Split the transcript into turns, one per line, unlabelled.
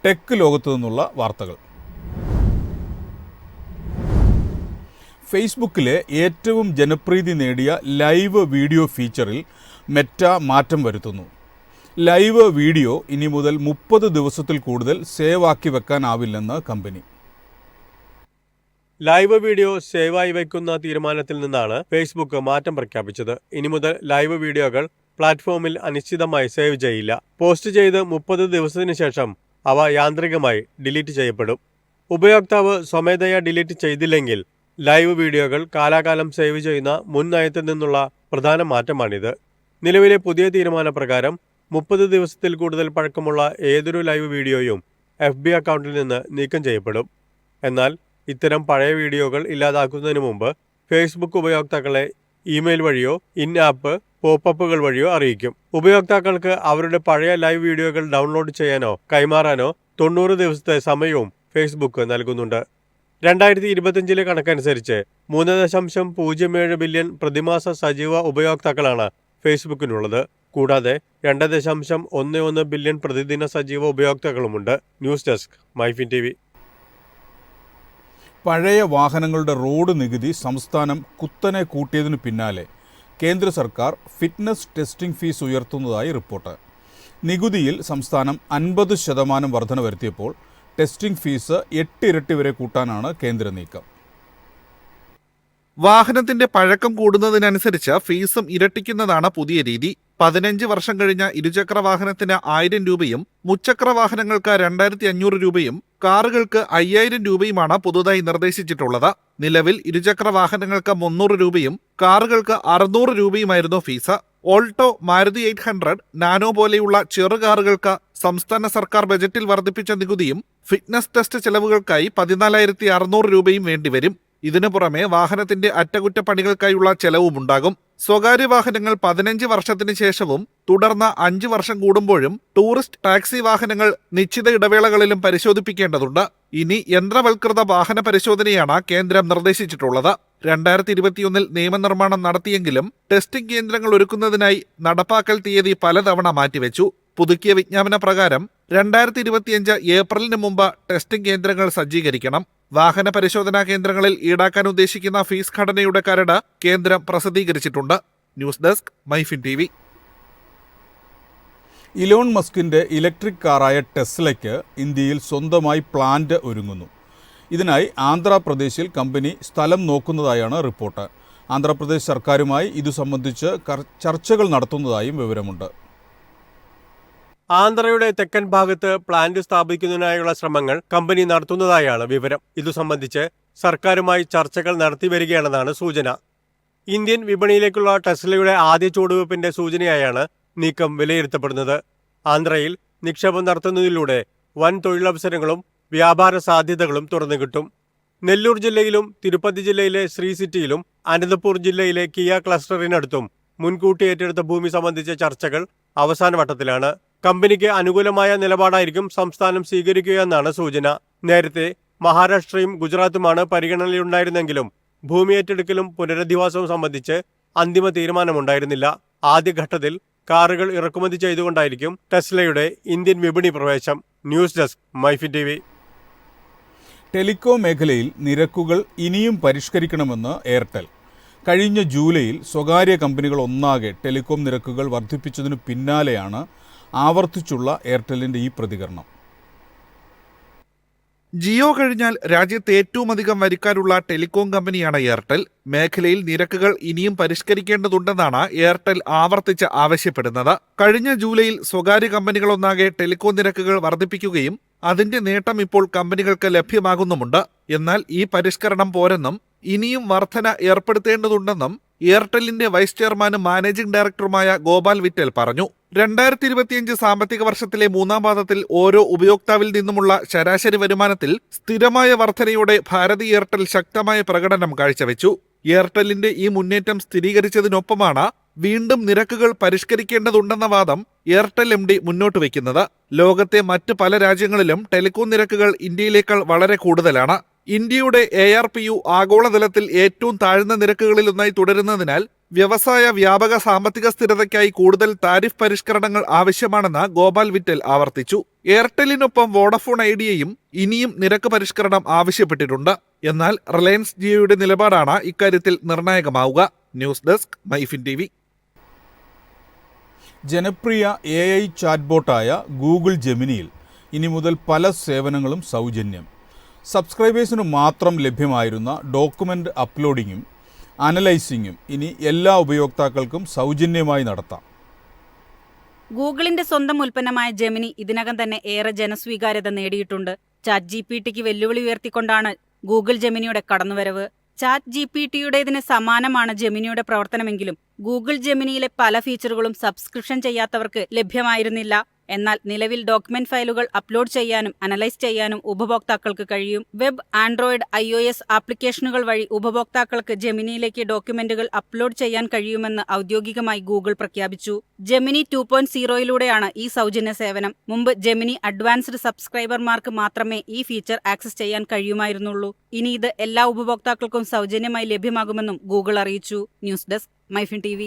Tech ലോകത്തു നിന്നുള്ള വാർത്തകൾ. ഫേസ്ബുക്കിലെ ഏറ്റവും ജനപ്രീതി നേടിയ ലൈവ് വീഡിയോ ഫീച്ചറിൽ മെറ്റ മാറ്റം വരുത്തുന്നു. ലൈവ് വീഡിയോ ഇനി മുതൽ 30 ദിവസത്തിൽ കൂടുതൽ സേവ് ആക്കി വെക്കാനാവില്ലെന്ന് കമ്പനി.
ലൈവ് വീഡിയോ സേവായി വയ്ക്കുന്ന തീരുമാനത്തിൽ നിന്നാണ് ഫേസ്ബുക്ക് മാറ്റം പ്രഖ്യാപിച്ചത്. ഇനി മുതൽ ലൈവ് വീഡിയോകൾ പ്ലാറ്റ്ഫോമിൽ അനിശ്ചിതമായി സേവ് ചെയ്യില്ല. പോസ്റ്റ് ചെയ്ത് 30 ദിവസത്തിന് ശേഷം അവ യാന്ത്രികമായി ഡിലീറ്റ് ചെയ്യപ്പെടും. ഉപയോക്താവ് സ്വമേധയാ ഡിലീറ്റ് ചെയ്തില്ലെങ്കിൽ ലൈവ് വീഡിയോകൾ കാലാകാലം സേവ് ചെയ്യുന്ന മുൻ നയത്തിൽ നിന്നുള്ള പ്രധാന മാറ്റമാണിത്. നിലവിലെ പുതിയ തീരുമാനപ്രകാരം 30 ദിവസത്തിൽ കൂടുതൽ പഴക്കമുള്ള ഏതൊരു ലൈവ് വീഡിയോയും FB അക്കൗണ്ടിൽ നിന്ന് നീക്കം ചെയ്യപ്പെടും. എന്നാൽ ഇത്തരം പഴയ വീഡിയോകൾ ഇല്ലാതാക്കുന്നതിന് മുമ്പ് ഫേസ്ബുക്ക് ഉപയോക്താക്കളെ ഇമെയിൽ വഴിയോ ഇൻ ആപ്പ് പോപ്പപ്പുകൾ വഴിയോ അറിയിക്കും. ഉപയോക്താക്കൾക്ക് അവരുടെ പഴയ ലൈവ് വീഡിയോകൾ ഡൗൺലോഡ് ചെയ്യാനോ കൈമാറാനോ 90 ദിവസത്തെ സമയവും ഫേസ്ബുക്ക് നൽകുന്നുണ്ട്. 2025 കണക്കനുസരിച്ച് 3.07 ബില്യൺ പ്രതിമാസ സജീവ ഉപയോക്താക്കളാണ് ഫേസ്ബുക്കിനുള്ളത്. കൂടാതെ 2.11 ബില്യൺ പ്രതിദിന സജീവ ഉപയോക്താക്കളുമുണ്ട്. News desk MyFin TV.
പഴയ വാഹനങ്ങളുടെ റോഡ് നികുതി സംസ്ഥാനം കുത്തനെ കൂട്ടിയതിനു പിന്നാലെ കേന്ദ്ര സർക്കാർ ഫിറ്റ്നസ് ടെസ്റ്റിംഗ് ഫീസ് ഉയർത്തുന്നതായി റിപ്പോർട്ട്. നികുതിയിൽ സംസ്ഥാനം 50% വർധന വരുത്തിയപ്പോൾ ടെസ്റ്റിംഗ് ഫീസ് 8 ഇരട്ടി വരെ കൂട്ടാനാണ് കേന്ദ്ര നീക്കം.
വാഹനത്തിന്റെ പഴക്കം കൂടുന്നതിനനുസരിച്ച് ഫീസും ഇരട്ടിക്കുന്നതാണ് പുതിയ രീതി. 15 വർഷം കഴിഞ്ഞ ഇരുചക്ര വാഹനത്തിന് 1000 രൂപയും മുച്ചക്ര വാഹനങ്ങൾക്ക് 2500 രൂപയും കാറുകൾക്ക് 5000 രൂപയുമാണ് പുതുതായി നിർദ്ദേശിച്ചിട്ടുള്ളത്. നിലവിൽ ഇരുചക്ര വാഹനങ്ങൾക്ക് 300 രൂപയും കാറുകൾക്ക് 600 രൂപയുമായിരുന്നു ഫീസ്. ഓൾട്ടോ, മാരുതി 800, നാനോ പോലെയുള്ള ചെറു കാറുകൾക്ക് സംസ്ഥാന സർക്കാർ ബജറ്റിൽ വർദ്ധിപ്പിച്ച നികുതിയും ഫിറ്റ്നസ് ടെസ്റ്റ് ചെലവുകൾക്കായി 14,600 രൂപയും വേണ്ടിവരും. ഇതിനു പുറമെ വാഹനത്തിന്റെ അറ്റകുറ്റപ്പണികൾക്കായുള്ള ചെലവുമുണ്ടാകും. സ്വകാര്യ വാഹനങ്ങൾ 15 വർഷത്തിന് ശേഷവും തുടർന്ന് 5 വർഷം കൂടുമ്പോഴും ടൂറിസ്റ്റ് ടാക്സി വാഹനങ്ങൾ നിശ്ചിത ഇടവേളകളിലും പരിശോധിപ്പിക്കേണ്ടതുണ്ട്. ഇനി യന്ത്രവൽകൃത വാഹന പരിശോധനയാണ് കേന്ദ്രം നിർദ്ദേശിച്ചിട്ടുള്ളത്. 2021 നിയമനിർമ്മാണം നടത്തിയെങ്കിലും ടെസ്റ്റിംഗ് കേന്ദ്രങ്ങൾ ഒരുക്കുന്നതിനായി നടപ്പാക്കൽ തീയതി പലതവണ മാറ്റിവെച്ചു. പുതുക്കിയ വിജ്ഞാപന പ്രകാരം 2025 ഏപ്രിലിന് മുമ്പ് ടെസ്റ്റിംഗ് കേന്ദ്രങ്ങൾ സജ്ജീകരിക്കണം. വാഹന പരിശോധനാ കേന്ദ്രങ്ങളിൽ ഈടാക്കാൻ ഉദ്ദേശിക്കുന്ന ഫീസ് ഘടനയുടെ കരട് കേന്ദ്രം പ്രസിദ്ധീകരിച്ചിട്ടുണ്ട്. News desk MyFin TV.
Elon മസ്കിന്റെ ഇലക്ട്രിക് കാറായ ടെസ്ലയ്ക്ക് ഇന്ത്യയിൽ സ്വന്തമായി പ്ലാന്റ് ഒരുങ്ങുന്നു. ഇതിനായി ആന്ധ്രാപ്രദേശിൽ കമ്പനി സ്ഥലം നോക്കുന്നതായാണ് റിപ്പോർട്ട്. ആന്ധ്രാപ്രദേശ് സർക്കാരുമായി ഇതു സംബന്ധിച്ച് ചർച്ചകൾ നടത്തുന്നതായും വിവരമുണ്ട്.
ആന്ധ്രയുടെ തെക്കൻ ഭാഗത്ത് പ്ലാന്റ് സ്ഥാപിക്കുന്നതിനായുള്ള ശ്രമങ്ങൾ കമ്പനി നടത്തുന്നതായാണ് വിവരം. ഇതു സംബന്ധിച്ച് സർക്കാരുമായി ചർച്ചകൾ നടത്തിവരികയാണെന്നാണ് സൂചന. ഇന്ത്യൻ വിപണിയിലേക്കുള്ള ടെസ്ലയുടെ ആദ്യ ചുവടുവയ്പ്പിന്റെ സൂചനയായാണ് നീക്കം വിലയിരുത്തപ്പെടുന്നത്. ആന്ധ്രയിൽ നിക്ഷേപം നടത്തുന്നതിലൂടെ വൻ തൊഴിലവസരങ്ങളും വ്യാപാര സാധ്യതകളും തുറന്നു കിട്ടും. നെല്ലൂർ ജില്ലയിലും തിരുപ്പതി ജില്ലയിലെ ശ്രീ സിറ്റിയിലും അനന്തപൂർ ജില്ലയിലെ കിയ ക്ലസ്റ്ററിനടുത്തും മുൻകൂട്ടി ഏറ്റെടുത്ത ഭൂമി സംബന്ധിച്ച ചർച്ചകൾ അവസാന വട്ടത്തിലാണ്. കമ്പനിക്ക് അനുകൂലമായ നിലപാടായിരിക്കും സംസ്ഥാനം സ്വീകരിക്കുകയെന്നാണ് സൂചന. നേരത്തെ മഹാരാഷ്ട്രയും ഗുജറാത്തുമാണ് പരിഗണനയിലുണ്ടായിരുന്നെങ്കിലും ഭൂമി ഏറ്റെടുക്കലും പുനരധിവാസവും സംബന്ധിച്ച് അന്തിമ തീരുമാനമുണ്ടായിരുന്നില്ല. ആദ്യഘട്ടത്തിൽ കാറുകൾ ഇറക്കുമതി ചെയ്തുകൊണ്ടായിരിക്കും ടെസ്ലയുടെ ഇന്ത്യൻ വിപണി പ്രവേശം. News desk MyFin TV.
Telecom മേഖലയിൽ നിരക്കുകൾ ഇനിയും പരിഷ്കരിക്കണമെന്ന് എയർടെൽ. കഴിഞ്ഞ ജൂലൈയിൽ സ്വകാര്യ കമ്പനികൾ ഒന്നാകെ ടെലികോം നിരക്കുകൾ വർദ്ധിപ്പിച്ചതിനു പിന്നാലെയാണ് ആവർത്തിച്ചുള്ള എയർടെല്ലിന്റെ ഈ പ്രതികരണം.
ജിയോ കഴിഞ്ഞാൽ രാജ്യത്ത് ഏറ്റവും അധികം വരിക്കാരുള്ള ടെലികോം കമ്പനിയാണ് എയർടെൽ. മേഖലയിൽ നിരക്കുകൾ ഇനിയും പരിഷ്കരിക്കേണ്ടതുണ്ടെന്നാണ് എയർടെൽ ആവർത്തിച്ച് ആവശ്യപ്പെടുന്നത്. കഴിഞ്ഞ ജൂലൈയിൽ സ്വകാര്യ കമ്പനികളൊന്നാകെ ടെലികോം നിരക്കുകൾ വർദ്ധിപ്പിക്കുകയും അതിന്റെ നേട്ടം ഇപ്പോൾ കമ്പനികൾക്ക് ലഭ്യമാകുന്നുമുണ്ട്. എന്നാൽ ഈ പരിഷ്കരണം പോരെന്നും ഇനിയും വർധന ഏർപ്പെടുത്തേണ്ടതുണ്ടെന്നും എയർടെല്ലിന്റെ വൈസ് ചെയർമാനും മാനേജിംഗ് ഡയറക്ടറുമായ ഗോപാൽ വിറ്റൽ പറഞ്ഞു. 2025 സാമ്പത്തിക വർഷത്തിലെ 3-ാം പാദത്തിൽ ഓരോ ഉപയോക്താവിൽ നിന്നുമുള്ള ശരാശരി വരുമാനത്തിൽ സ്ഥിരമായ വർധനയോടെ ഭാരതി എയർടെൽ ശക്തമായ പ്രകടനം കാഴ്ചവെച്ചു. എയർടെല്ലിന്റെ ഈ മുന്നേറ്റം സ്ഥിരീകരിച്ചതിനൊപ്പമാണ് വീണ്ടും നിരക്കുകൾ പരിഷ്കരിക്കേണ്ടതുണ്ടെന്ന വാദം എയർടെൽ MD മുന്നോട്ട് വയ്ക്കുന്നത്. ലോകത്തെ മറ്റ് പല രാജ്യങ്ങളിലും ടെലികോം നിരക്കുകൾ ഇന്ത്യയിലേക്കാൾ വളരെ കൂടുതലാണ്. ഇന്ത്യയുടെ ARPU ആഗോളതലത്തിൽ ഏറ്റവും താഴ്ന്ന നിരക്കുകളിലൊന്നായി തുടരുന്നതിനാൽ വ്യവസായ വ്യാപക സാമ്പത്തിക സ്ഥിരതയ്ക്കായി കൂടുതൽ താരിഫ് പരിഷ്കരണങ്ങൾ ആവശ്യമാണെന്ന് ഗോപാൽ വിറ്റൽ ആവർത്തിച്ചു. എയർടെലിനൊപ്പം വോഡഫോൺ ഐഡിയയും ഇനിയും നിരക്ക് പരിഷ്കരണം ആവശ്യപ്പെട്ടിട്ടുണ്ട്. എന്നാൽ റിലയൻസ് ജിയോയുടെ നിലപാടാണ് ഇക്കാര്യത്തിൽ നിർണായകമാവുക. News desk MyFin TV.
ജനപ്രിയ AI ചാറ്റ്ബോട്ടായ ഗൂഗിൾ ജെമിനിയിൽ ഇനി മുതൽ പല സേവനങ്ങളും സൗജന്യം. സബ്സ്ക്രൈബേഴ്സിന് മാത്രം ലഭ്യമായിരുന്ന ഡോക്യുമെൻ്റ് അപ്ലോഡിങ്ങും അനലൈസിങ്ങും ഇനി എല്ലാ ഉപയോക്താക്കൾക്കും സൗജന്യമായി നടത്താം.
ഗൂഗിളിന്റെ സ്വന്തം ഉൽപ്പന്നമായ ജെമിനി ഇതിനകം തന്നെ ഏറെ ജനസ്വീകാര്യത നേടിയിട്ടുണ്ട്. ChatGPTക്ക് വെല്ലുവിളി ഉയർത്തിക്കൊണ്ടാണ് ഗൂഗിൾ ജെമിനിയുടെ കടന്നുവരവ്. ChatGPTയുടേതിന് സമാനമാണ് ജെമിനിയുടെ പ്രവർത്തനമെങ്കിലും ഗൂഗിൾ ജെമിനിയിലെ പല ഫീച്ചറുകളും സബ്സ്ക്രിപ്ഷൻ ചെയ്യാത്തവർക്ക് ലഭ്യമായിരുന്നില്ല. എന്നാൽ നിലവിൽ ഡോക്യുമെന്റ് ഫയലുകൾ അപ്ലോഡ് ചെയ്യാനും അനലൈസ് ചെയ്യാനും ഉപഭോക്താക്കൾക്ക് കഴിയും. വെബ്, ആൻഡ്രോയിഡ്, iOS ആപ്ലിക്കേഷനുകൾ വഴി ഉപഭോക്താക്കൾക്ക് ജെമിനിയിലേക്ക് ഡോക്യുമെന്റുകൾ അപ്ലോഡ് ചെയ്യാൻ കഴിയുമെന്ന് ഔദ്യോഗികമായി ഗൂഗിൾ പ്രഖ്യാപിച്ചു. ജെമിനി 2.0യിലൂടെയാണ് ഈ സൗജന്യ സേവനം. മുമ്പ് ജെമിനി അഡ്വാൻസ്ഡ് സബ്സ്ക്രൈബർമാർക്ക് മാത്രമേ ഈ ഫീച്ചർ ആക്സസ് ചെയ്യാൻ കഴിയുമായിരുന്നുള്ളൂ. ഇനി ഇത് എല്ലാ ഉപഭോക്താക്കൾക്കും സൗജന്യമായി ലഭ്യമാകുമെന്നും ഗൂഗിൾ അറിയിച്ചു. News desk MyFin TV.